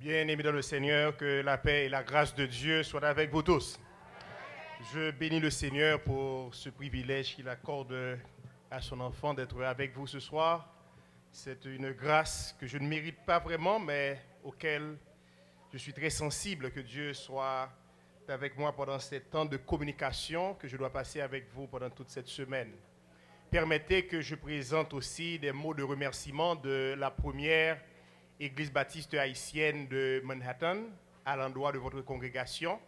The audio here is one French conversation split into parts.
Bien-aimés dans le Seigneur, que la paix et la grâce de Dieu soient avec vous tous. Je bénis le Seigneur pour ce privilège qu'il accorde à son enfant d'être avec vous ce soir. C'est une grâce que je ne mérite pas vraiment, mais auquel je suis très sensible que Dieu soit avec moi pendant ce temps de communication que je dois passer avec vous pendant toute cette semaine. Permettez que je présente aussi des mots de remerciement de la première Église baptiste haïtienne de Manhattan à l'endroit de votre congrégation,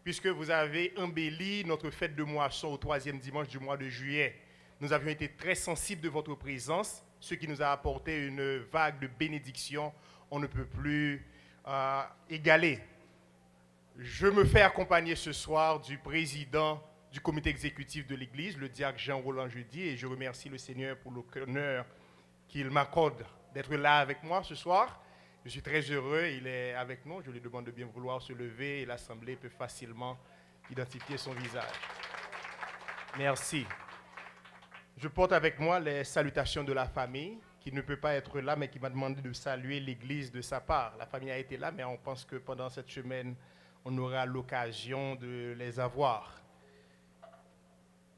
puisque vous avez embelli notre fête de moisson au 3e dimanche du mois de juillet. Nous avions été très sensibles de votre présence, ce qui nous a apporté une vague de bénédiction, on ne peut plus égaler. Je me fais accompagner ce soir du président du comité exécutif de l'Église, le diacre Jean-Roland Jeudi, et je remercie le Seigneur pour l'honneur qu'il m'accorde d'être là avec moi ce soir. Je suis très heureux, il est avec nous. Je lui demande de bien vouloir se lever et l'Assemblée peut facilement identifier son visage. Merci. Je porte avec moi les salutations de la famille qui ne peut pas être là mais qui m'a demandé de saluer l'Église de sa part. La famille a été là mais on pense que pendant cette semaine, on aura l'occasion de les avoir.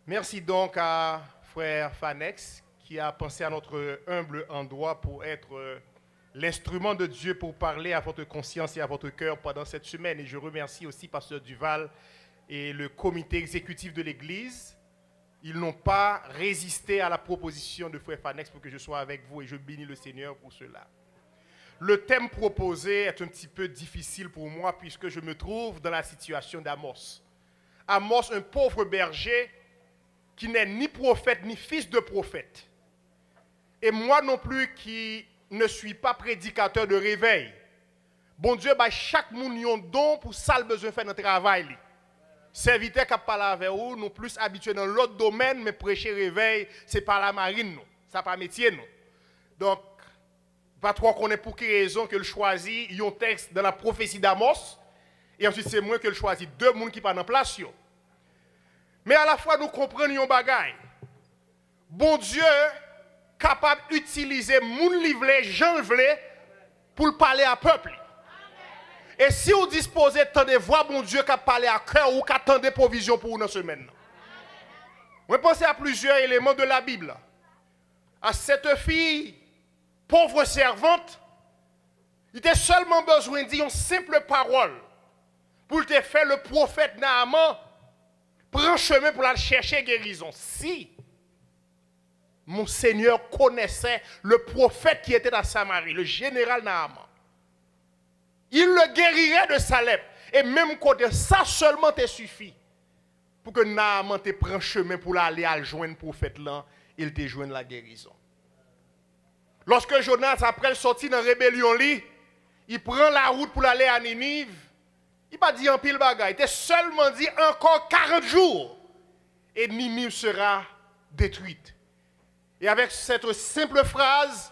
Merci donc à frère Fanex qui a pensé à notre humble endroit pour être l'instrument de Dieu pour parler à votre conscience et à votre cœur pendant cette semaine. Et je remercie aussi Pasteur Duval et le comité exécutif de l'Église. Ils n'ont pas résisté à la proposition de frère Fanex pour que je sois avec vous et je bénis le Seigneur pour cela. Le thème proposé est un petit peu difficile pour moi puisque je me trouve dans la situation d'Amos. Amos, un pauvre berger qui n'est ni prophète ni fils de prophète. Et moi non plus qui ne suis pas prédicateur de réveil. Bon Dieu, bah, chaque monde a un don pour ça le besoin de faire notre travail. Serviteur qui parle avec vous, nous plus habitués dans l'autre domaine, mais prêcher réveil, c'est pas la marine, nous. Ça pas métier, nous. Donc, pas trop qu'on est pour quelle raison que le choisit, il y a un texte dans la prophétie d'Amos, et ensuite c'est moi que le choisit deux personnes qui parlent en place. Mais à la fois, nous comprenons un bagage. Bon Dieu, capable d'utiliser moun livlé, Jean vlé, pour parler à peuple. Et si vous disposez de tendre voix, bon Dieu, qui parler à cœur ou qui attendez provision pour vous dans ce semaine. Vous pensez à plusieurs éléments de la Bible. À cette fille, pauvre servante, il était seulement besoin de dire une simple parole pour te faire le prophète Naaman prendre chemin pour aller chercher guérison. Si mon Seigneur connaissait le prophète qui était dans Samarie, le général Naaman, il le guérirait de sa lèpre. Et même côté ça seulement te suffit pour que Naaman te prenne chemin pour aller à joindre le prophète là, il te joigne la guérison. Lorsque Jonas, après le sorti dans la rébellion, il prend la route pour aller à Ninive, il n'a pas dit en pile bagaille, il a seulement dit encore 40 jours et Ninive sera détruite. Et avec cette simple phrase,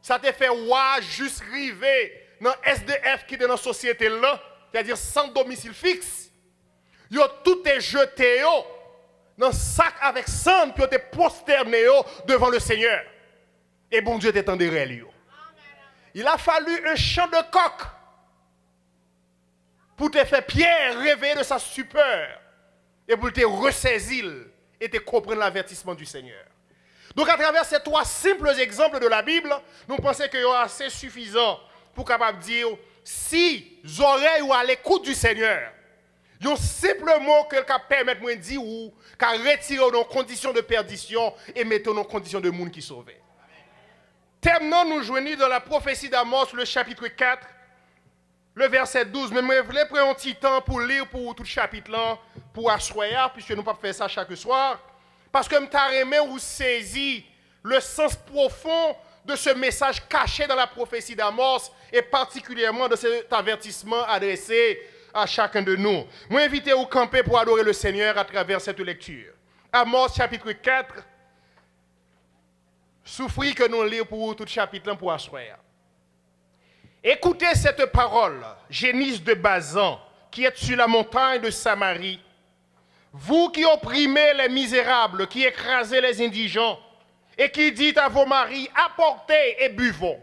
ça te fait ouais, juste arriver dans SDF qui est dans la société là, c'est-à-dire sans domicile fixe. Yo tout est jeté dans un sac avec sang puis te prosterné devant le Seigneur. Et bon Dieu t'étendait réel. Il a fallu un chant de coq pour te faire Pierre réveiller de sa stupeur et pour te ressaisir et te comprendre l'avertissement du Seigneur. Donc à travers ces trois simples exemples de la Bible, nous pensons qu'il y a assez suffisant pour capable dire si les oreilles ou à l'écoute du Seigneur, il y a simplement que permettre de dire ou qu'à retirer nos conditions de perdition et mettre nos conditions de monde qui sauve. Terminons nous joignons dans la prophétie d'Amos, le chapitre 4, le verset 12. Mais je voulais prendre un petit temps pour lire pour tout le chapitre là, pour asseoir, puisque nous ne pouvons pas faire ça chaque soir. Parce que je vous saisi le sens profond de ce message caché dans la prophétie d'Amos et particulièrement de cet avertissement adressé à chacun de nous. Je m'invite à vous camper pour adorer le Seigneur à travers cette lecture. Amos chapitre 4, souffrir que nous lisons pour tout le chapitre pour asseoir. Écoutez cette parole, génisse de Bazan, qui est sur la montagne de Samarie. Vous qui opprimez les misérables, qui écrasez les indigents, et qui dites à vos maris, apportez et buvons.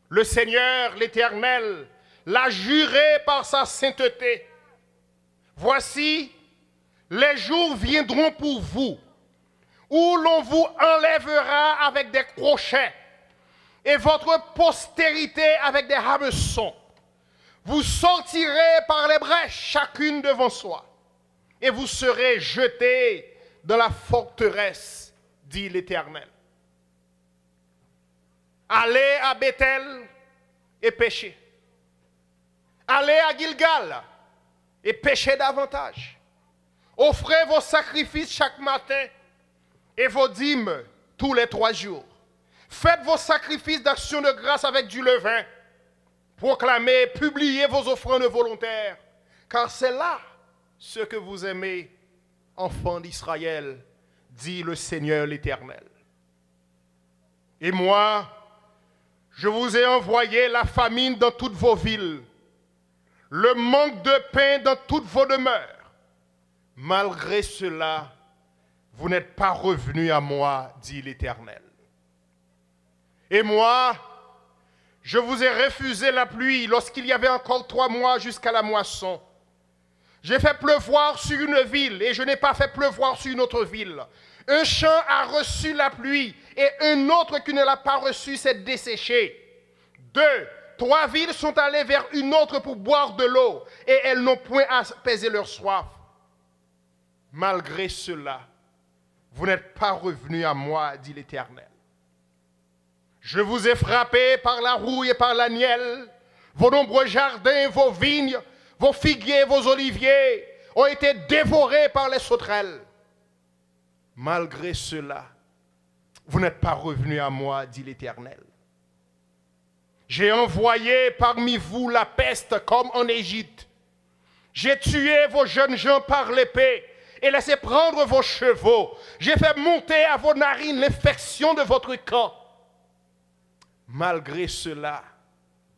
Le Seigneur, l'Éternel, l'a juré par sa sainteté. Voici, les jours viendront pour vous, où l'on vous enlèvera avec des crochets, et votre postérité avec des hameçons. Vous sortirez par les brèches, chacune devant soi, et vous serez jetés dans la forteresse, dit l'Éternel. Allez à Bethel et péchez. Allez à Gilgal et péchez davantage. Offrez vos sacrifices chaque matin et vos dîmes tous les 3 jours. Faites vos sacrifices d'action de grâce avec du levain. Proclamez, publiez vos offrandes volontaires, car c'est là ce que vous aimez, enfants d'Israël, dit le Seigneur l'Éternel. Et moi, je vous ai envoyé la famine dans toutes vos villes, le manque de pain dans toutes vos demeures. Malgré cela, vous n'êtes pas revenus à moi, dit l'Éternel. Et moi, je vous ai refusé la pluie lorsqu'il y avait encore 3 mois jusqu'à la moisson. J'ai fait pleuvoir sur une ville et je n'ai pas fait pleuvoir sur une autre ville. Un champ a reçu la pluie et un autre qui ne l'a pas reçu s'est desséché. 2, 3 villes sont allées vers une autre pour boire de l'eau et elles n'ont point apaisé leur soif. Malgré cela, vous n'êtes pas revenus à moi, dit l'Éternel. Je vous ai frappé par la rouille et par la nielle. Vos nombreux jardins, vos vignes, vos figuiers, vos oliviers ont été dévorés par les sauterelles. Malgré cela, vous n'êtes pas revenus à moi, dit l'Éternel. J'ai envoyé parmi vous la peste comme en Égypte. J'ai tué vos jeunes gens par l'épée et laissé prendre vos chevaux. J'ai fait monter à vos narines l'infection de votre camp. Malgré cela,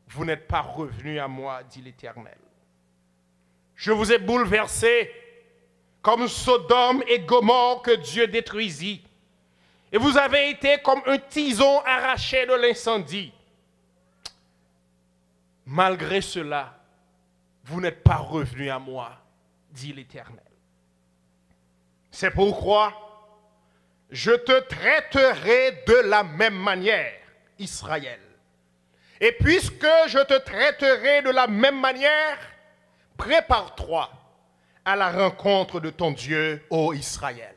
vous n'êtes pas revenus à moi, dit l'Éternel. Je vous ai bouleversés comme Sodome et Gomorrhe que Dieu détruisit. Et vous avez été comme un tison arraché de l'incendie. Malgré cela, vous n'êtes pas revenus à moi, dit l'Éternel. C'est pourquoi je te traiterai de la même manière, Israël. Et puisque je te traiterai de la même manière, prépare-toi à la rencontre de ton Dieu, ô Israël.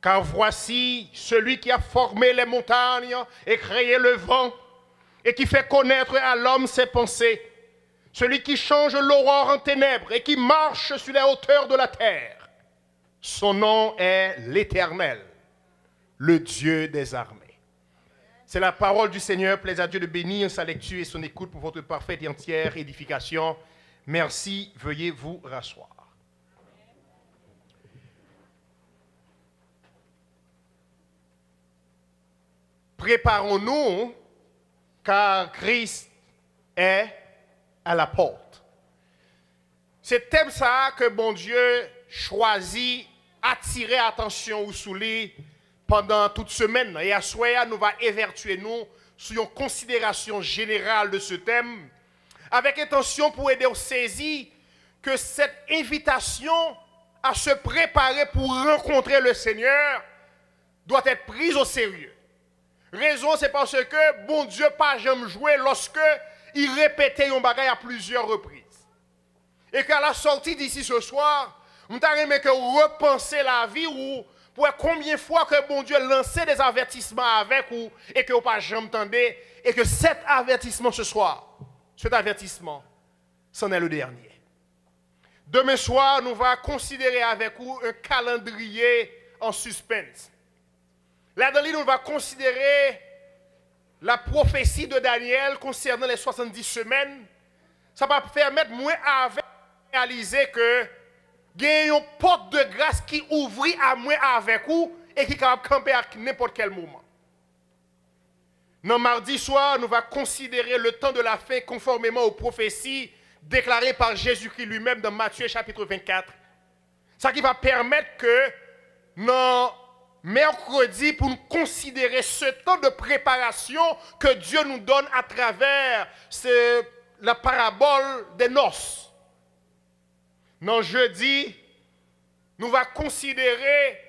Car voici celui qui a formé les montagnes et créé le vent, et qui fait connaître à l'homme ses pensées, celui qui change l'aurore en ténèbres et qui marche sur les hauteurs de la terre. Son nom est l'Éternel, le Dieu des armées. C'est la parole du Seigneur. Plaise à Dieu de bénir sa lecture et son écoute pour votre parfaite et entière édification. Merci. Veuillez vous rasseoir. Préparons-nous, car Christ est à la porte. C'est thème ça que bon Dieu choisit, attirer attention ou souligne pendant toute semaine. Et à soir, nous va évertuer nous sur une considération générale de ce thème, avec intention pour aider au saisir que cette invitation à se préparer pour rencontrer le Seigneur doit être prise au sérieux. Raison, c'est parce que bon Dieu pas jamais joué lorsque il répétait un bagage à plusieurs reprises. Et qu'à la sortie d'ici ce soir, nous t'arrêtons que repenser la vie ou pour combien de fois que bon Dieu lançait des avertissements avec vous et que vous pas jamais entendu et que cet avertissement ce soir, cet avertissement, c'en est le dernier. Demain soir, nous allons considérer avec vous un calendrier en suspense. Là-dedans, nous allons considérer la prophétie de Daniel concernant les 70 semaines. Ça va permettre, moi, à réaliser que il y a une porte de grâce qui ouvre à moi avec vous et qui est capable de camper à n'importe quel moment. Non, mardi soir, nous allons considérer le temps de la fin conformément aux prophéties déclarées par Jésus-Christ lui-même dans Matthieu chapitre 24. Ça qui va permettre que dans mercredi pour nous considérer ce temps de préparation que Dieu nous donne à travers la parabole des noces. Non, jeudi, nous allons considérer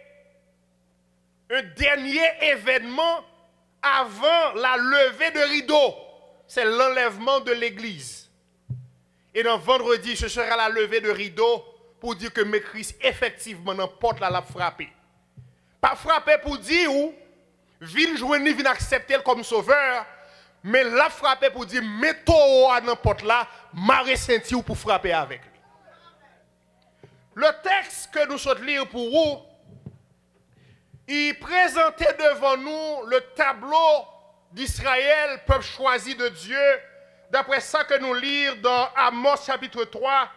un dernier événement avant la levée de rideau. C'est l'enlèvement de l'église. Et dans vendredi, ce sera la levée de rideau pour dire que mes Christ, effectivement, n'importe la frappé. Pas frappé pour dire ou, vin joindre, vin accepter comme sauveur, mais la frappé pour dire, mettons à n'importe là, marre senti ou pour frapper avec lui. Le texte que nous sommes lire pour vous, il présentait devant nous le tableau d'Israël, peuple choisi de Dieu, d'après ça que nous lisons dans Amos chapitre 3,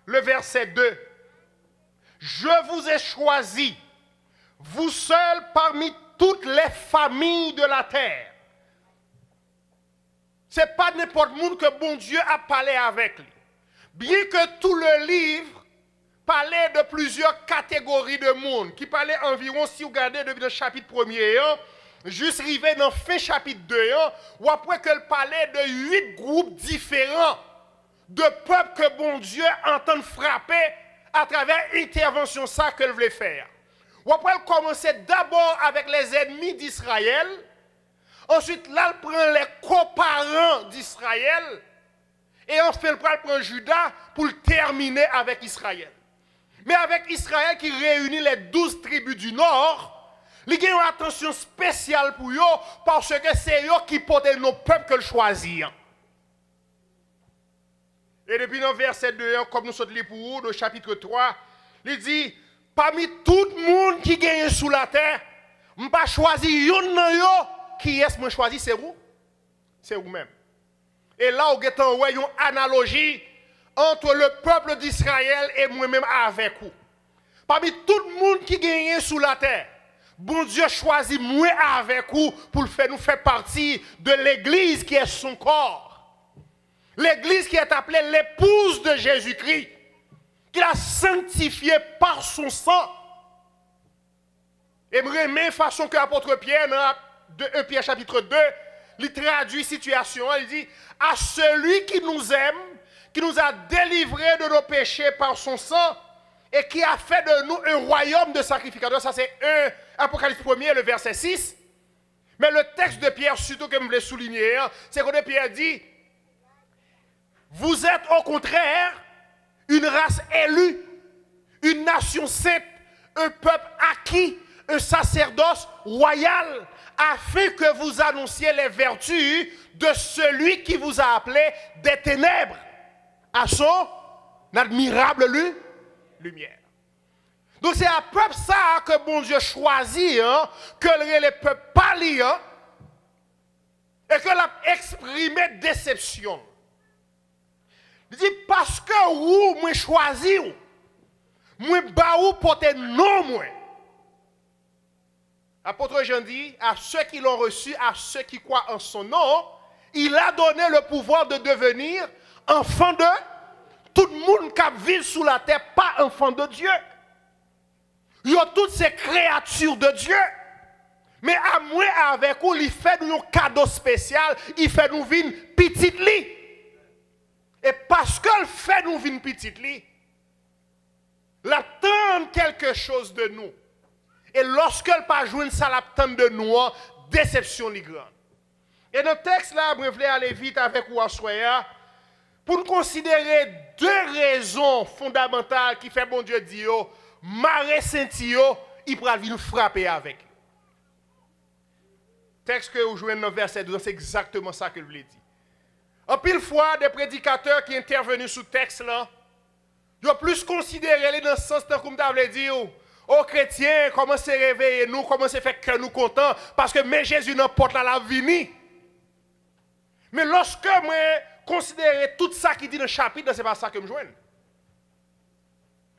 le verset 2. Je vous ai choisi, vous seuls parmi toutes les familles de la terre. Ce n'est pas n'importe qui que bon Dieu a parlé avec lui. Bien que tout le livre parlait de plusieurs catégories de monde, qui parlait environ, si vous regardez depuis le chapitre 1er, juste arrivé dans le fin chapitre 2, ou après qu'elle parlait de 8 groupes différents de peuples que bon Dieu entend frapper à travers l'intervention ça qu'elle voulait faire. Ou après elle commençait d'abord avec les ennemis d'Israël, ensuite là elle prend les coparents d'Israël, et enfin elle prend Judas pour le terminer avec Israël. Mais avec Israël qui réunit les 12 tribus du Nord, il y a une attention spéciale pour eux parce que c'est eux qui portent nos peuples que le choisissent. Et depuis le verset 2, comme nous sommes pour vous, dans le chapitre 3, il dit, parmi tout le monde qui gagne sous la terre, je ne pas choisir un qui est-ce que je choisis, c'est vous. C'est vous-même. Et là, vous avez une analogie entre le peuple d'Israël et moi-même avec vous. Parmi tout le monde qui gagne sous la terre, bon Dieu choisit moi avec vous pour nous faire partie de l'église qui est son corps. L'église qui est appelée l'épouse de Jésus-Christ, qu'il a sanctifiée par son sang. Et de même façon que l'apôtre Pierre, dans 1 Pierre chapitre 2, il traduit la situation, il dit, à celui qui nous aime, qui nous a délivrés de nos péchés par son sang, et qui a fait de nous un royaume de sacrificateurs. Ça c'est 1 Apocalypse 1er, le verset 6. Mais le texte de Pierre, surtout que je voulais souligner, c'est que Pierre dit, vous êtes au contraire une race élue, une nation sainte, un peuple acquis, un sacerdoce royal, afin que vous annonciez les vertus de celui qui vous a appelé des ténèbres à son admirable lumière. Donc c'est un peuple ça que bon Dieu choisit, que les peuples parlent, et que l'a exprimé déception. Il dit parce que vous m'avez choisi, moi baou porter non moi. Apôtre Jean dit à ceux qui l'ont reçu, à ceux qui croient en son nom, il a donné le pouvoir de devenir enfant de tout le monde qui vit sous la terre, pas enfant de Dieu. Il y a toutes ces créatures de Dieu. Mais à moi avec vous, il fait nous un cadeau spécial, il fait nous vivre petite lit. Et parce qu'elle fait nous vivre petite lit, elle attend quelque chose de nous. Et lorsqu'elle pas jouer ça, elle attend de nous, déception li grande. Et dans le texte là, je voulais aller vite avec vous en soya, pour nous considérer deux raisons fondamentales qui fait bon Dieu dire, marre senti il pourra venir frapper avec. Texte que vous jouez dans le verset 12, c'est exactement ça que je voulais dire. En pile fois, des prédicateurs qui intervenus sous texte là, ils ont plus considéré dans ce sens comme vous dit, aux chrétiens, comment se réveiller nous, comment se fait que nous contents, parce que mais Jésus n'importe la vie. Mais lorsque moi considère tout ça qui dit dans le chapitre, ce n'est pas ça que je joigne.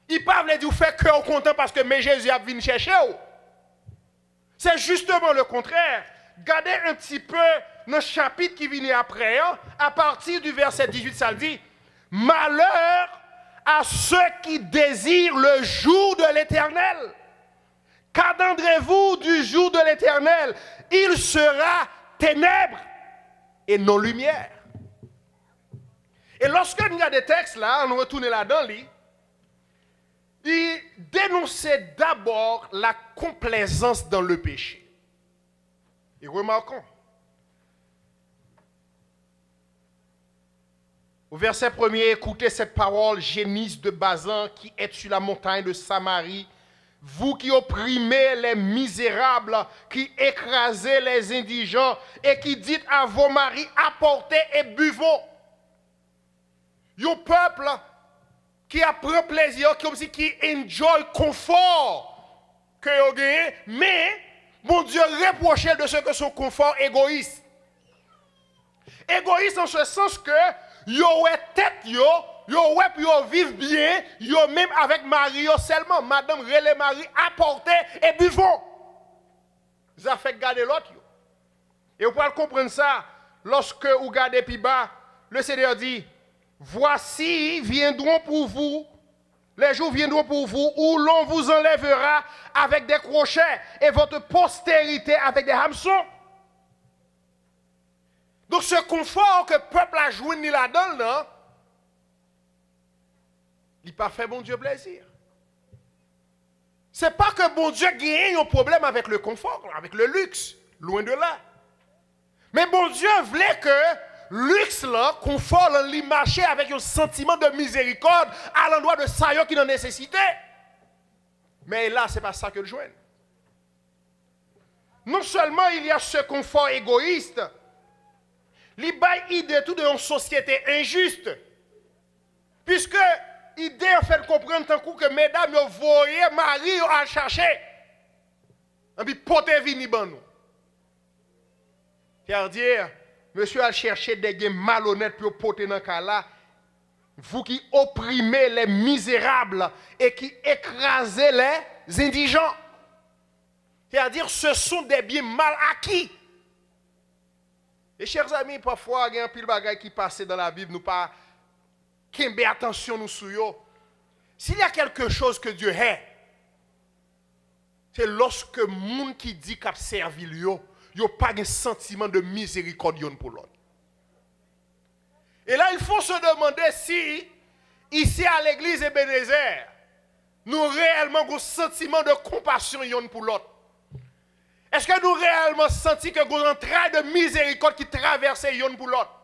Il ne parle pas de faire que vous content parce que mais Jésus a venu chercher. C'est justement le contraire. Regardez un petit peu le chapitre qui vient après, à partir du verset 18, ça dit « Malheur à ceux qui désirent le jour de l'Éternel, Qu'attendrez-vous du jour de l'Éternel? Il sera ténèbres et non lumière. Et lorsque nous avons des textes là, on retourne là-dedans, il dénonçait d'abord la complaisance dans le péché. Et remarquons, au verset 1er, écoutez cette parole, génisse de Bazan qui est sur la montagne de Samarie, vous qui opprimez les misérables, qui écrasez les indigents et qui dites à vos maris, apportez et buvons. Un peuple qui apprend plaisir, comme si qui enjoy confort que vous gagnez, mais bon Dieu reproche de ce que son confort égoïste. Égoïste en ce sens que yo ouais tête yo ouais puis yo vivent bien, yo même avec mari yo seulement, madame relais mari apportez et buvons. Ça fait garder l'autre yo. Et vous pouvez comprendre ça lorsque vous regardez plus bas, le Seigneur dit voici viendront pour vous, les jours viendront pour vous où l'on vous enlèvera avec des crochets et votre postérité avec des hameçons. Donc ce confort que le peuple a joué là-dedans, il n'a pas fait bon Dieu plaisir. Ce n'est pas que bon Dieu gagne un problème avec le confort, avec le luxe, loin de là. Mais bon Dieu voulait que luxe, là, confort, là, il marchait avec un sentiment de miséricorde à l'endroit de ça qui en nécessitait. Mais là, ce n'est pas ça que le joigne. Non seulement il y a ce confort égoïste, il y a l'idée tout d'une société injuste. Puisque l'idée a fait comprendre tant que mesdames, vous voyez Marie à chercher. Et puis, portez vini ban nous. C'est-à-dire, monsieur a cherché des gens malhonnêtes pour porter dans le cas là. Vous qui opprimez les misérables et qui écrasez les indigents. C'est-à-dire, ce sont des biens mal acquis. Et chers amis, parfois, il y a un pile de bagages qui passent dans la Bible, nous pas qu'aimer attention nous sur eux. S'il y a quelque chose que Dieu hait, c'est lorsque le monde qui dit qu'il a servi lui, il n'y a pas de sentiment de miséricorde pour l'autre. Et là, il faut se demander si, ici à l'église Ebenezer, nous réellement avons un sentiment de compassion pour l'autre. Est-ce que nous réellement sentons que nous avons un trait de miséricorde qui traverse l'un pour l'autre?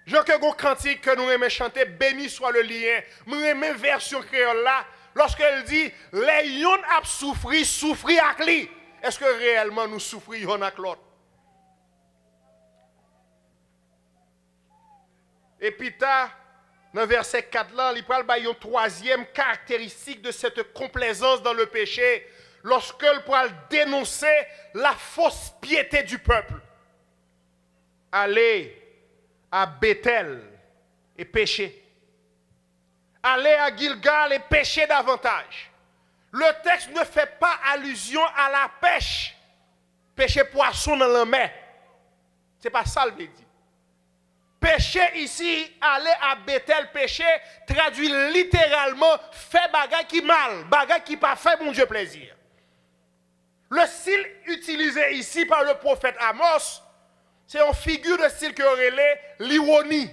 Je que nous cantique que nous aimons chanter, béni soit le lien. Nous aimons version créole là, lorsqu'elle dit, les yon a souffri avec lui. Est-ce que réellement nous souffrons avec l'autre? Et puis, dans le verset 4 là, il parle de une troisième caractéristique de cette complaisance dans le péché. Lorsque le parle dénoncer la fausse piété du peuple. Allez à Bethel et pécher. Allez à Gilgal et pécher davantage. Le texte ne fait pas allusion à la pêche. Pêcher poisson dans la mer. Ce n'est pas ça le veut dire. Pécher ici, aller à Bethel pécher, traduit littéralement fait bagay qui mal, bagay qui pas fait mon Dieu plaisir. Le style utilisé ici par le prophète Amos, c'est une figure de style qui aurait l'ironie.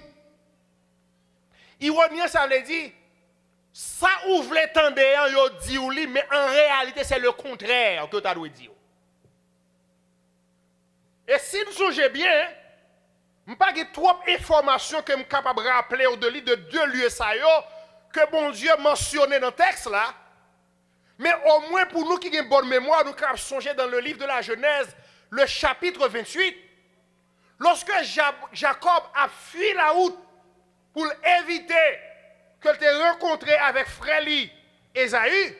Ironie, ça veut dire, ça ouvre les tendeurs, yo dit ou li, mais en réalité, c'est le contraire que tu as dit. Et si nous songez bien, je n'ai pas trop d'informations que je suis capable de rappeler au-delà de deux lieux que bon Dieu mentionné dans le texte là. Mais au moins pour nous qui avons une bonne mémoire, nous avons songé dans le livre de la Genèse, le chapitre 28, lorsque Jacob a fui la route pour éviter qu'il te rencontré avec Fréli et Esaü,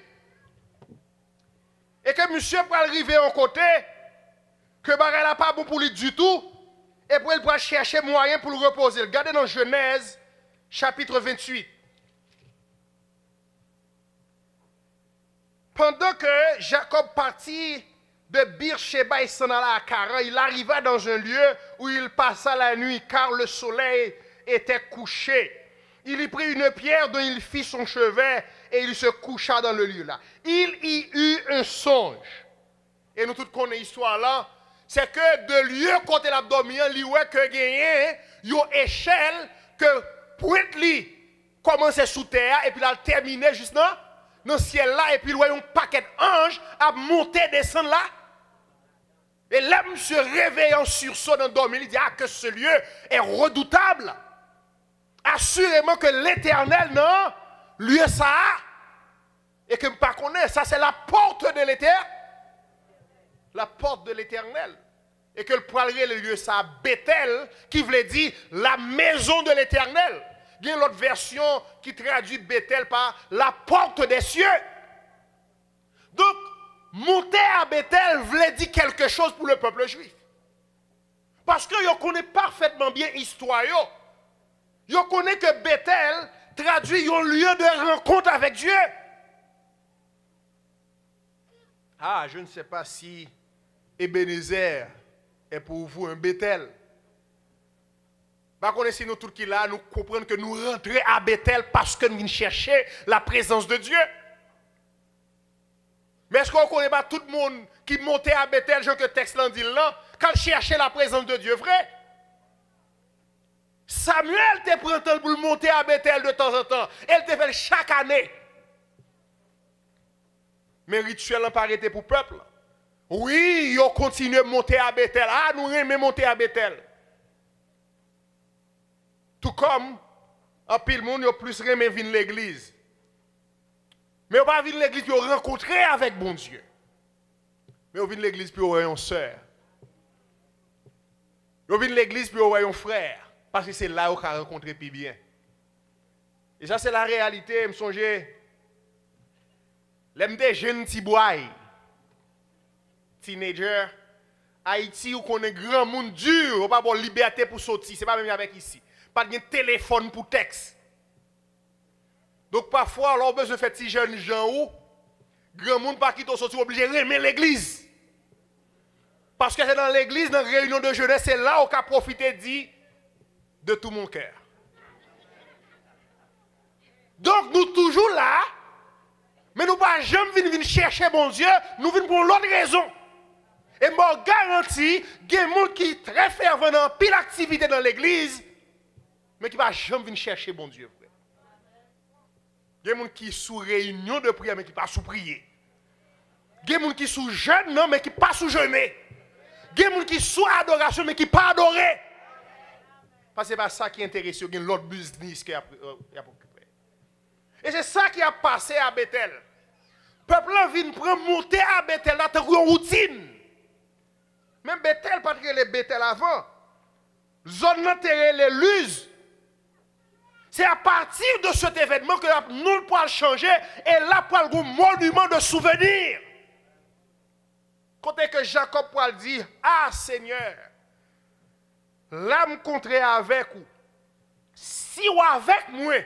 et que monsieur peut arriver en côté, que bagay n'a pas bon pour lui du tout, et puis il peut chercher moyen pour le reposer. Regardez dans Genèse, chapitre 28. Pendant que Jacob partit de Beersheba et s'en alla à Charan, il arriva dans un lieu où il passa la nuit, car le soleil était couché. Il y prit une pierre dont il fit son chevet et il se coucha dans le lieu là. Il y eut un songe. Et nous tous connaissons l'histoire là. C'est que de lieu côté l'abdomen, il y a que gagné une échelle que pour lui commencer sous terre et puis là terminer juste dans le ciel là et puis il y a un paquet d'anges à monter descendre là. Et l'homme se réveille en sursaut dans le dormir, il dit que ce lieu est redoutable. Assurément que l'Éternel, non, lieu ça a. Et que je ne pas connais, ça c'est la porte de l'Éternel. La porte de l'Éternel. Et que le poilier, le lieu ça, Bethel, qui voulait dire la maison de l'Éternel. Il y a une autre version qui traduit Bethel par la porte des cieux. Donc, monter à Bethel voulait dire quelque chose pour le peuple juif. Parce que vous connaissez parfaitement bien l'histoire. Vous connaissez que Bethel traduit un lieu de rencontre avec Dieu. Ah, je ne sais pas si Ebenezer est pour vous un Bethel. Par contre, si nous tous qui là, nous comprenons que nous rentrons à Bethel parce que nous cherchons la présence de Dieu. Mais est-ce qu'on ne connaît pas tout le monde qui montait à Bethel, je que le texte l'en dit là, quand il cherchait la présence de Dieu, vrai? Samuel te prend temps pour monter à Bethel de temps en temps. Elle te fait chaque année. Mais rituel n'a pas arrêté pour le peuple. Oui, ils continuent de monter à Bethel. Ah, nous aimons monter à Bethel. Tout comme, en pile monde, ils ont plus aimé venir l'église. Mais on va venir l'église pour rencontrer avec bon Dieu. Mais on vient l'église pour avoir une soeur. On vient l'église pour avoir un frère. Parce que c'est là où on a rencontré plus bien. Et ça, c'est la réalité. Je me songe, l'aime des jeunes petits boys, teenagers, Haïti, où on est grand monde dur, on n'a pas de liberté pour sortir. Ce n'est pas même avec ici. Pas de téléphone pour texte. Donc parfois, on a besoin de faire ces jeunes gens où, grand monde pas qui sont sortis obligé de remettre l'église. Parce que c'est dans l'église, dans la réunion de jeunesse, c'est là où on a profité dit de tout mon cœur. Donc nous toujours là, mais nous pas jamais venir chercher bon Dieu, nous venons pour l'autre raison. Et moi garantis, il y a des gens qui sont très fervents dans pile activité dans l'église, mais qui ne va jamais venir chercher bon Dieu. Il y a des gens qui sont sous réunion de prière, mais qui ne sont pas sous prier. Il y a des gens qui sont sous jeûne, mais qui ne sont pas sous jeûner. Il y a des gens qui sont sous adoration, mais qui ne sont pas adorés. Parce que ce n'est pas ça qui intéresse, il y a l'autre business qui a occupé. Et c'est ça qui a passé à Bethel. Le peuple vient prendre monter à Bethel, là, c'est une routine. Même Bethel, pas que les Bethel avant. Zone d'intérêt, les Luz. C'est à partir de cet événement que nous pouvons changer et là pour un monument de souvenir. Quand que Jacob pourra dire, ah Seigneur, l'âme contre avec vous, si ou avec moi,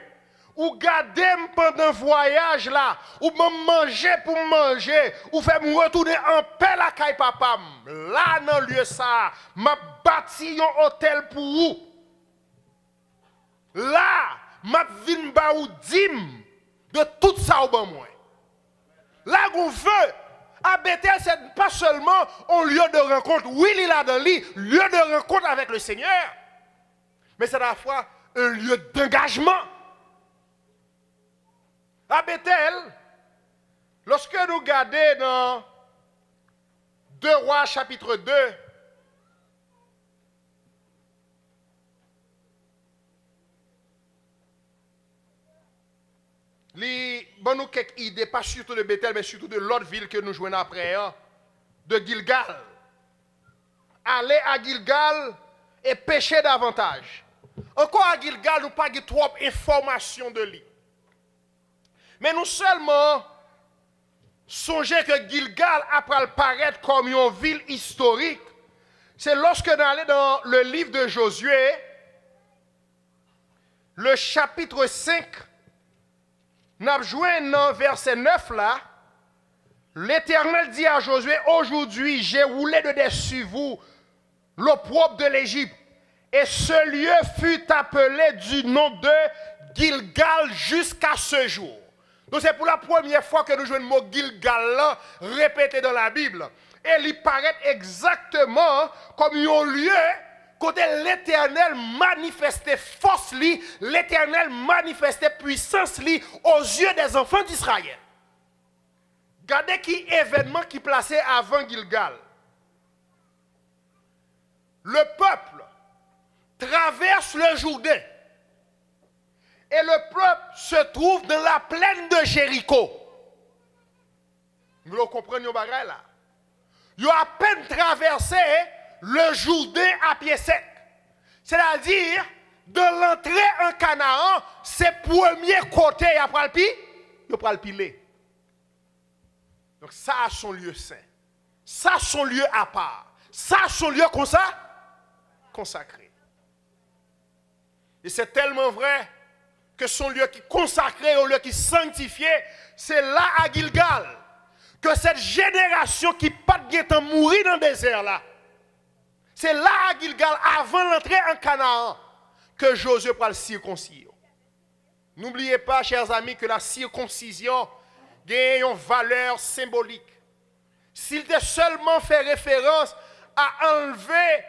ou gardez pendant le voyage là, ou me manger pour manger, ou faire me retourner en paix la caille papa, là dans le lieu ça, m'a bâti un hôtel pour vous. Là, m'a vinn ba ou dim de tout ça au bon moi. Là qu'on veut, à Bethel, c'est pas seulement un lieu de rencontre, oui, il a dans lui, lieu de rencontre avec le Seigneur, mais c'est à la fois un lieu d'engagement. À Bethel, lorsque nous regardons dans 2 Rois chapitre 2, bon, nous quelques idées, pas surtout de Bethel, mais surtout de l'autre ville que nous jouons après, hein, de Gilgal. Aller à Gilgal et pêcher davantage. Encore à Gilgal, nous n'avons pas trop d'informations de lui. Mais nous seulement songez que Gilgal, après paraître comme une ville historique, c'est lorsque nous allons dans le livre de Josué, le chapitre 5, nous avons joué dans verset 9 là, l'Éternel dit à Josué, aujourd'hui j'ai roulé de dessus vous l'opprobre de l'Égypte, et ce lieu fut appelé du nom de Gilgal jusqu'à ce jour. Donc c'est pour la première fois que nous jouons le mot Gilgal là, répété dans la Bible. Et il paraît exactement comme un lieu côté l'Éternel manifestait force, l'Éternel manifestait puissance aux yeux des enfants d'Israël. Regardez qui événement qui plaçait avant Gilgal. Le peuple traverse le Jourdain. Et le peuple se trouve dans la plaine de Jéricho. Vous comprenez ce bagage là? Ils ont à peine traversé le Jourdain à pied sec. C'est-à-dire, de l'entrée en Canaan, c'est le premier côté, il va le piler. Donc ça a son lieu saint. Ça a son lieu à part. Ça a son lieu consacré. Et c'est tellement vrai que son lieu qui est consacré au lieu qui est sanctifié, c'est là à Gilgal que cette génération qui pas de temps mourir dans le désert là. C'est là à Gilgal, avant l'entrée en Canaan, que Josué prend le circoncire. N'oubliez pas, chers amis, que la circoncision a une valeur symbolique. S'il était seulement fait référence à enlever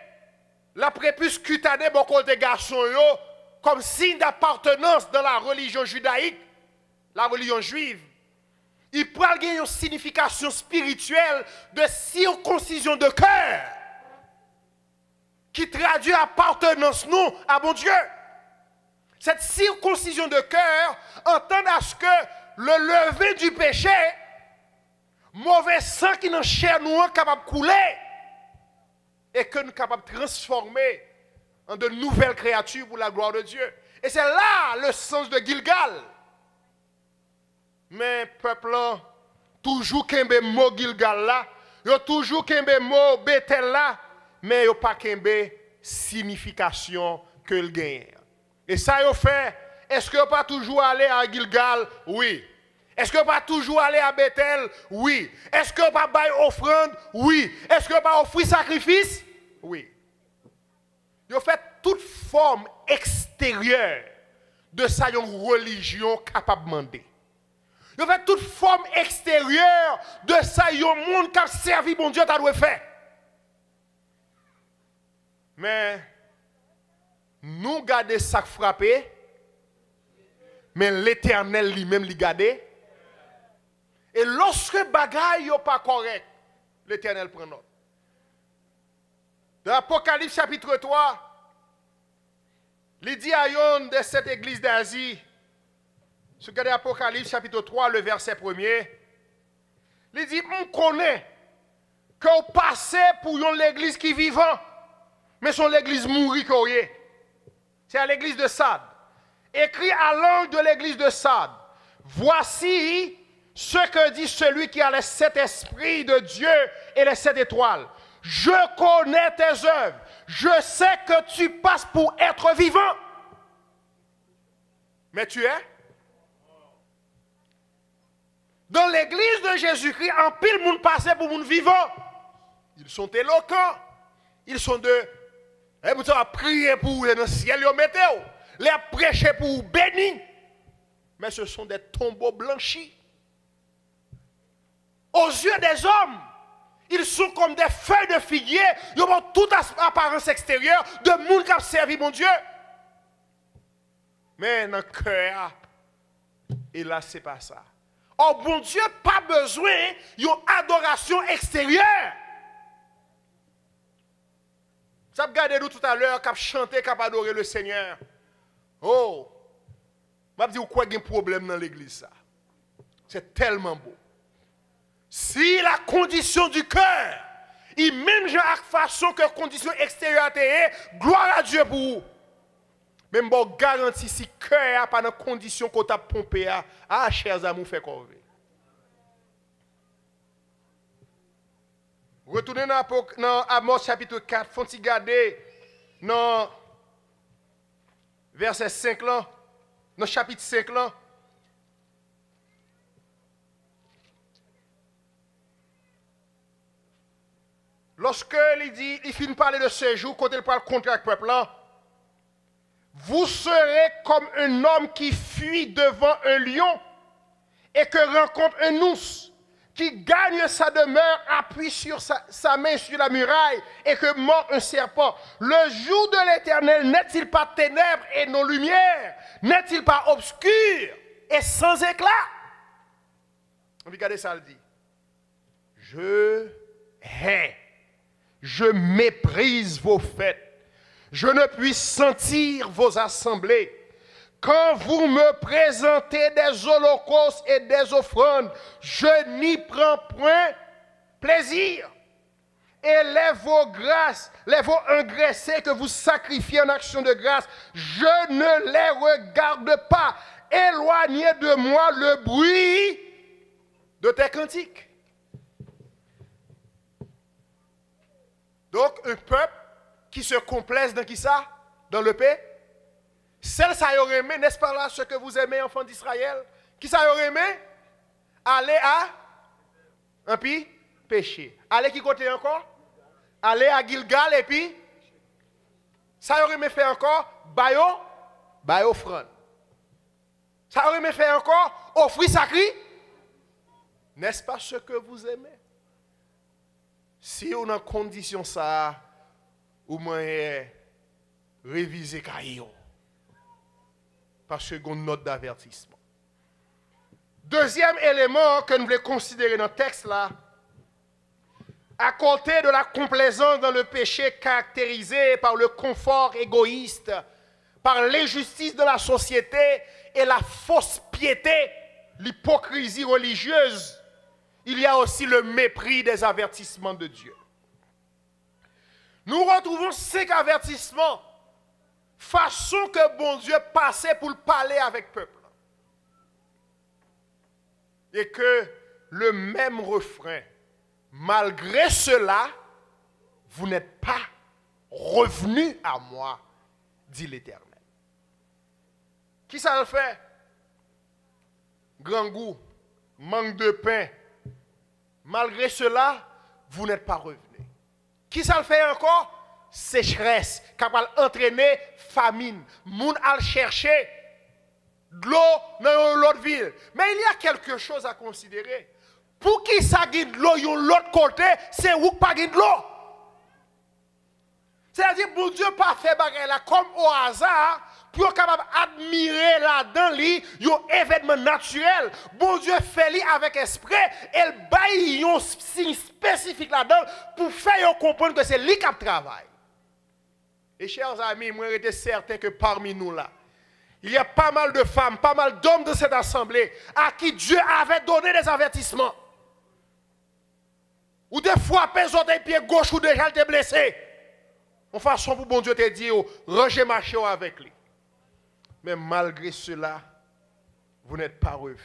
la prépuce cutanée bon côté garçon comme signe d'appartenance dans la religion judaïque, la religion juive, il prend une signification spirituelle de circoncision de cœur qui traduit appartenance nous à mon Dieu. Cette circoncision de cœur entend à ce que le lever du péché, mauvais sang qui dans chair nous est capable de couler et que nous sommes capables de transformer en de nouvelles créatures pour la gloire de Dieu. Et c'est là le sens de Gilgal. Mais peuple là, toujours qu'un mot Gilgal là, il y a toujours qu'un mot Bethel là, mais il n'y a pas qu'un signification que le gagne. Et ça il fait, est-ce que pas toujours aller à Gilgal? Oui. Est-ce que pas toujours aller à Bethel? Oui. Est-ce que pas bailler offrande? Oui. Est-ce que pas offrir sacrifice? Oui. Il a fait toute forme extérieure de sa religion capable de demander. Il a fait toute forme extérieure de ça yon monde qui a servi bon Dieu t'a doit faire. Mais nous garder ça frappé, mais l'Éternel lui-même lui garder. Et lorsque bagaille n'est pas correct, l'Éternel prend note. Dans l'Apocalypse chapitre 3, il dit à yon de cette église d'Asie, ce que l'Apocalypse chapitre 3, le verset 1er, il dit, on connaît que vous passez pour l'église qui est vivante, mais c'est l'église mourie qu'on est. C'est à l'église de Sade. Écrit à l'ange de l'église de Sade, voici ce que dit celui qui a les 7 esprits de Dieu et les 7 étoiles. Je connais tes œuvres. Je sais que tu passes pour être vivant. Mais tu es? Dans l'église de Jésus-Christ, en pile monde passait pour monde vivant. Ils sont éloquents. Ils sont de... Vous avez prié pour vous dans le ciel, les a prêché pour vous bénis. Mais ce sont des tombeaux blanchis. Aux yeux des hommes, ils sont comme des feuilles de figuier. Ils ont toute apparence extérieure de monde qui a servi mon Dieu. Mais dans le cœur, et là, ce n'est pas ça. Oh, bon Dieu, pas besoin d'une adoration extérieure. Ça regardez nous tout à l'heure, qui a chanté, qui a adoré le Seigneur. Oh, je vais dire quoi il y a un problème dans l'église. C'est tellement beau. Si la condition du cœur, et même la façon que la condition extérieure est, gloire à Dieu pour vous. Même bon garantie si le cœur n'a pas de condition qu'on t'a pompé, ah, chers amis, fait quoi? Retournez dans Amos chapitre 4, faut-il regarder dans verset 5 là, dans chapitre 5 là. Lorsque il dit, il finit de parler de ce jour, quand il parle contre le peuple là, vous serez comme un homme qui fuit devant un lion et que rencontre un ours qui gagne sa demeure, appuie sur sa main sur la muraille et que mord un serpent. Le jour de l'Éternel n'est-il pas ténèbres et non lumière? N'est-il pas obscur et sans éclat? Regardez ça, le dit. Je hais, je méprise vos fêtes. Je ne puis sentir vos assemblées. Quand vous me présentez des holocaustes et des offrandes, je n'y prends point plaisir. Et les veaux engraissés que vous sacrifiez en action de grâce, je ne les regarde pas. Éloignez de moi le bruit de tes cantiques. Donc, un peuple qui se complaise dans qui ça? Dans le paix. Celle ça y aurait aimé, n'est-ce pas là ce que vous aimez, enfants d'Israël? Qui ça y aurait aimé? Aller à un puis péché. Aller qui côté encore? Aller à Gilgal et puis ça y aurait aimé faire encore? Bayo offrande. Ça aurait aimé faire encore? Offrir sacré? N'est-ce pas ce que vous aimez? Si on a en condition ça, ou moins réviser Caillou. Parce que c'est une note d'avertissement. Deuxième élément que nous voulons considérer dans le texte là, à côté de la complaisance dans le péché caractérisé par le confort égoïste, par l'injustice de la société et la fausse piété, l'hypocrisie religieuse, il y a aussi le mépris des avertissements de Dieu. Nous retrouvons 5 avertissements, façon que bon Dieu passait pour parler avec le peuple. Et que le même refrain, malgré cela, vous n'êtes pas revenus à moi, dit l'Éternel. Qui ça le fait? Grand goût, manque de pain. Malgré cela, vous n'êtes pas revenus. Qui ça le fait encore? Sécheresse, capable d'entraîner famine. Moun al chercher de l'eau dans l'autre ville. Mais il y a quelque chose à considérer. Pour qui ça gagne de l'eau de l'autre côté, c'est où pas gagne de l'eau. C'est-à-dire, bon Dieu pas fait bagarre là comme au hasard pour être capable d'admirer là-dedans un événement naturel. Bon Dieu fait lui avec esprit et il baille un signe spécifique là-dedans pour faire comprendre que c'est lui qui travaille. Et chers amis, moi j'étais certain que parmi nous là, il y a pas mal de femmes, pas mal d'hommes de cette assemblée à qui Dieu avait donné des avertissements. Ou des fois, pésoter pied gauche ou déjà t'es blessé. En façon pour bon Dieu te dire, rangez marcher avec lui. Mais malgré cela, vous n'êtes pas revenus.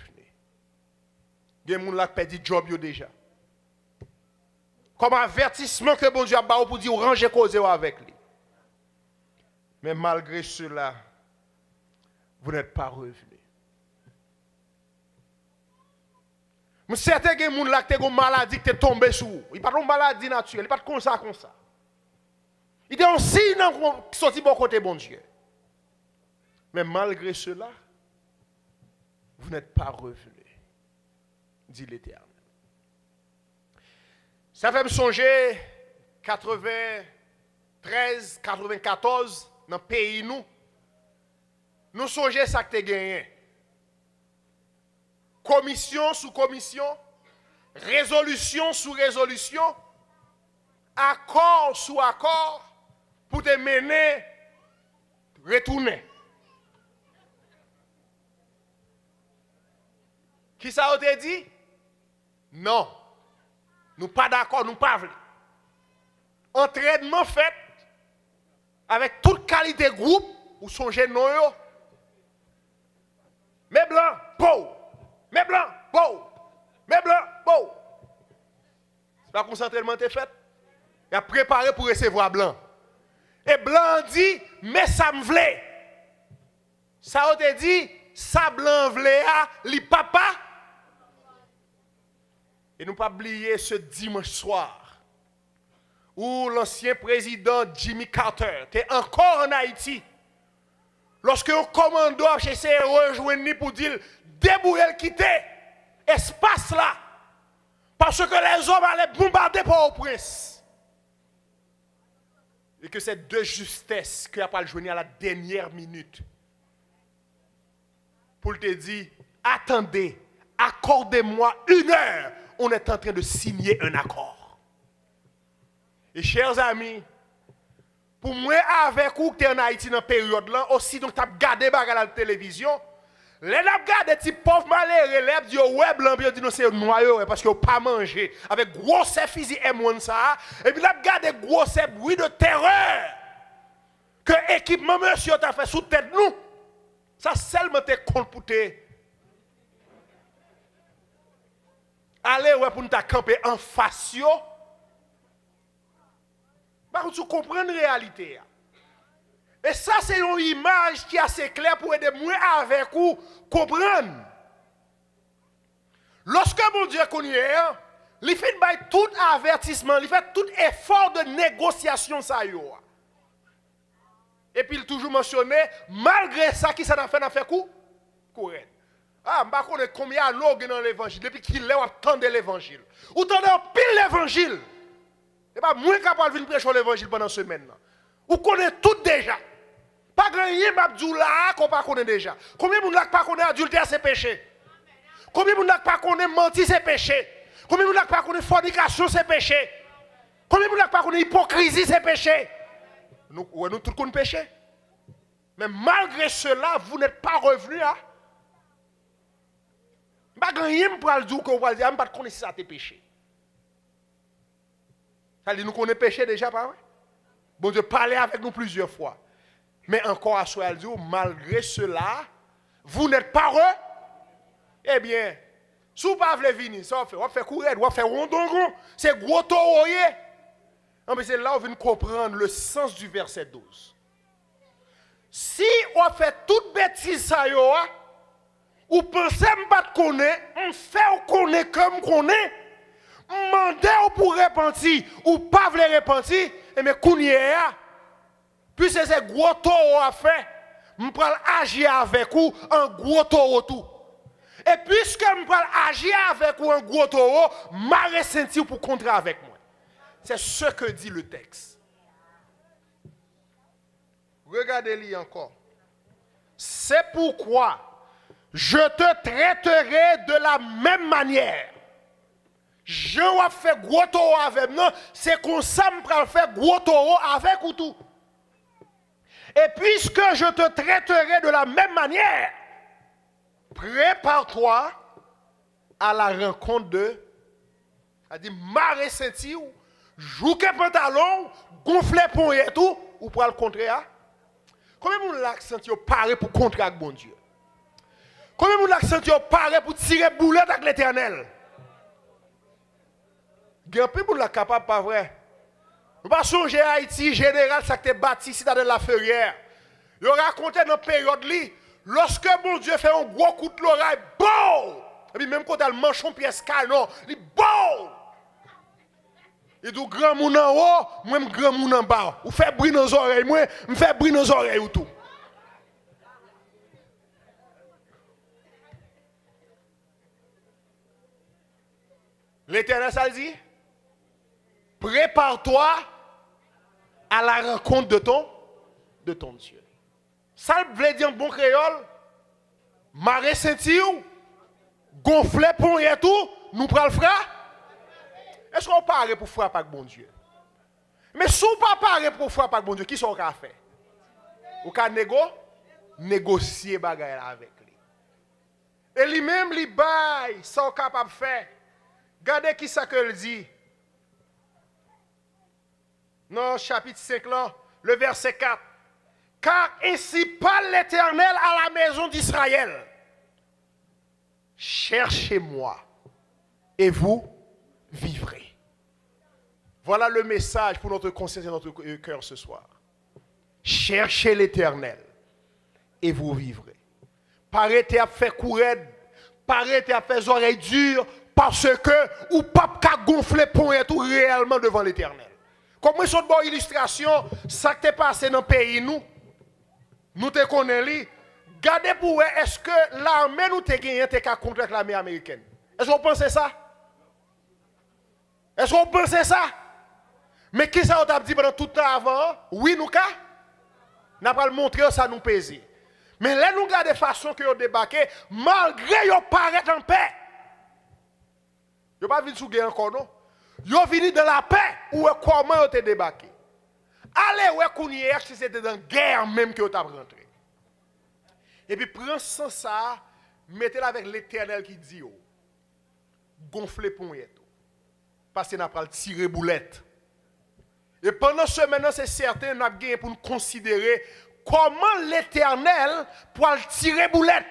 Il y a des gens qui ont perdu le job déjà. Comme avertissement que bon Dieu a donné pour dire, rangez causer avec lui. Mais malgré cela, vous n'êtes pas revenus. Je suis certain que les gens qui ont une maladie qui est tombée sur vous. Il n'y a pas de maladie naturelle, il n'y a pas de comme ça. Il y a un signe qui sortit bon côté bon Dieu. Mais malgré cela, vous n'êtes pas revenus, dit l'Éternel. Ça fait me songer 93, 94, dans le pays nous songez ça que tu as gagné. Commission sous commission, résolution sous résolution, accord sous accord, pour te mener, retourner. Qui ça vous a dit? Non. Nous pas d'accord, nous pas voulons. Entraînement fait avec toute qualité de groupe, ou songez non yo. Mais blanc, beau. Mais blanc, beau. Mais blanc, beau. C'est pas comme ça entraînement est fait. Il a préparé pour recevoir blanc. Et blanc dit, mais ça me voulait. Ça vous a dit, ça blanc voulait à li papa. Et nous pas oublier ce dimanche soir où l'ancien président Jimmy Carter était encore en Haïti. Lorsque un commando a essayé de rejoindre pour dire débouiller le quitter. espace là. Parce que les hommes allaient bombarder Port-au-Prince. Et que c'est de justesse qu'il a pas le joindre à la dernière minute. Pour te dire, attendez, accordez-moi 1 heure. On est en train de signer un accord. Et chers amis, pour moi, avec vous qui êtes en Haïti dans cette période-là, aussi, donc, tu as regardé la télévision, les gens regardent des petits pauvres malheureux, les disent, ouais, blanc, ils disent, non, c'est noyau, parce qu'ils n'ont pas mangé. Avec gros fusil M1, ça, et puis là, regardez gros bruit de terreur que l'équipement, monsieur, t'a fait sous tête nous. Ça, seulement t'es compte pour te. Allez, ouais, pour nous camper en face, yo. Par contre, tu comprends la réalité. Et ça, c'est une image qui est assez claire pour aider moi avec vous comprendre. Lorsque mon Dieu connaît, il fait tout avertissement, il fait tout effort de négociation. Ça y est. Et puis il toujours mentionné, malgré ça, qui ça a fait coup? Correct. Ah, je ne sais pas combien de gens dans l'évangile, depuis qu'il est attendait l'évangile. Ou attendez pile l'évangile. Et pas moins capable de venir prêcher l'évangile pendant cette semaine. Ou connaît tout déjà. Pas grand chose qu'on ne connaît déjà. Combien de gens ne pas connaît adultère, c'est péché? Combien de gens ne pas connaît mentir, c'est péché? Combien de gens ne pas connaît fornication, c'est péché? Combien de gens ne pas connaît hypocrisie, c'est péché? Nous tous connaissons péché. Mais malgré cela, vous n'êtes pas revenus à. Pas grand chose pour le dire que vous allez dire, je ne sais pas si ça a péché. Ça dit, nous connaissons péché déjà, pas vrai? Bon Dieu parlait avec nous plusieurs fois. Mais encore à soi, elle dit, malgré cela, vous n'êtes pas heureux. Eh bien, si vous ne pouvez pas venir, ça va faire courir, va faire rondongon. C'est gros taureau. Non, mais c'est là où vous venez comprendre le sens du verset 12. Si on fait toute bêtise, ça y est, ou pensez pas de connaître, on fait connaître comme connaît, mandez pour repentir, ou pas voulez repentir, et mais kounye a, puisque c'est gros taureau à faire, je vais agir avec vous en gros taureau tout. Et puisque je vais agir avec vous en gros taureau, je vais ressentir pour contrer avec moi. C'est ce que dit le texte. Regardez-le encore. C'est pourquoi je te traiterai de la même manière. Je vais faire gros taureau avec moi, c'est comme ça que je vais faire gros taureau avec ou tout. Et puisque je te traiterai de la même manière, prépare-toi à la rencontre de. C'est-à-dire, marre senti ou joue que pantalon, gonfler pont et tout, ou pour le contraire. Combien de gens senti paré pour contrer avec bon Dieu? Combien de gens senti paré pour tirer boulette avec l'Éternel? Il y a un peu de gens capable, pas vrai? Nous ne pas songer à Haïti, général, ça qui est bâti, citadelle de la Ferrière. Il raconté dans la période là, lorsque bon Dieu fait un gros coup de l'oreille, bon! Et puis même quand il manche un pièce canon, il bon! Il dit grand moun en haut, moi grand moun en bas. Ou fait bruit dans les oreilles, moi me fait bruit dans les oreilles ou tout. L'Éternel ça dit, prépare-toi à la rencontre de ton Dieu. Ça veut dire en bon créole, marée sentir, gonfler pont et tout, nous prenons le frère. Est-ce qu'on parle pour frapper avec bon Dieu? Mais si on ne parle pas pour frapper avec bon Dieu, qui sont qu'à faire? Ou qu'à négocier bagaille avec lui. Et lui-même, il baille, sont capables de faire. Regardez qui ça que dit. Dans chapitre 5, là, le verset 4. Car ainsi parle l'Éternel à la maison d'Israël. Cherchez-moi et vous vivrez. Voilà le message pour notre conscience et notre cœur ce soir. Cherchez l'Éternel et vous vivrez. Parez-vous à faire courir, parez-vous à faire oreilles dures parce que ou pas qu'à gonfler pont et tout réellement devant l'Éternel. Comme une bonne illustration, ça qui est passé dans le pays nous te connaissons. Gardez pour est-ce que l'armée nous te gagné contre l'armée américaine. Est-ce qu'on pense ça? Est-ce qu'on pense ça? Mais qui ça on t'a dit pendant tout le temps avant? Oui, nous, n'a pas le montrer ça nous pèse. Mais là, nous regardons de façon que vous débarquez, malgré vous paraître en paix. Vous pas venir sous guerre encore, non? Vous venez dans la paix ou comment vous êtes débarqué. Allez, où qu'on y est, si c'était dans la guerre même que vous êtes rentré. Et puis, prenez ça, mettez-le avec l'Éternel qui dit, gonflez pour parce que nous avons tiré boulette. Et pendant ce moment, c'est certain, nous avons gagné pour nous considérer comment l'Éternel pour tirer boulette.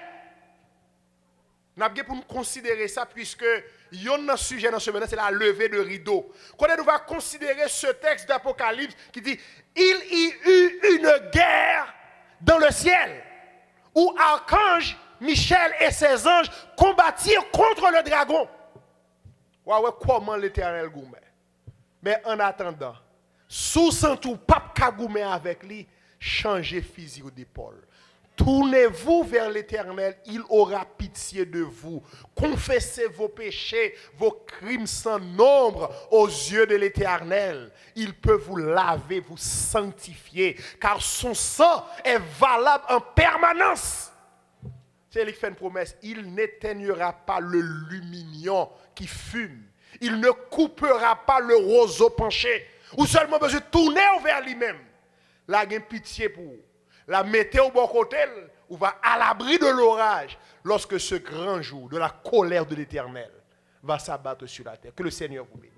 Nous avons gagné pour nous considérer ça, puisque il y a un sujet dans ce moment, c'est la levée de rideau. Quand nous va considérer ce texte d'Apocalypse qui dit il y eut une guerre dans le ciel où Archange Michel et ses anges combattirent contre le dragon. Ouais, comment l'Éternel gourmet. Mais en attendant, sous son tout pape kagoumé avec lui, changez physique d'épaule. Tournez-vous vers l'Éternel, il aura pitié de vous. Confessez vos péchés, vos crimes sans nombre aux yeux de l'Éternel. Il peut vous laver, vous sanctifier, car son sang est valable en permanence. C'est lui qui fait une promesse, il n'éteignera pas le lumignon qui fume. Il ne coupera pas le roseau penché. Ou seulement besoin de tourner vers lui-même. Là, il y a pitié pour vous. La mettez au bon côté, ou va à l'abri de l'orage, lorsque ce grand jour de la colère de l'Éternel va s'abattre sur la terre. Que le Seigneur vous bénisse.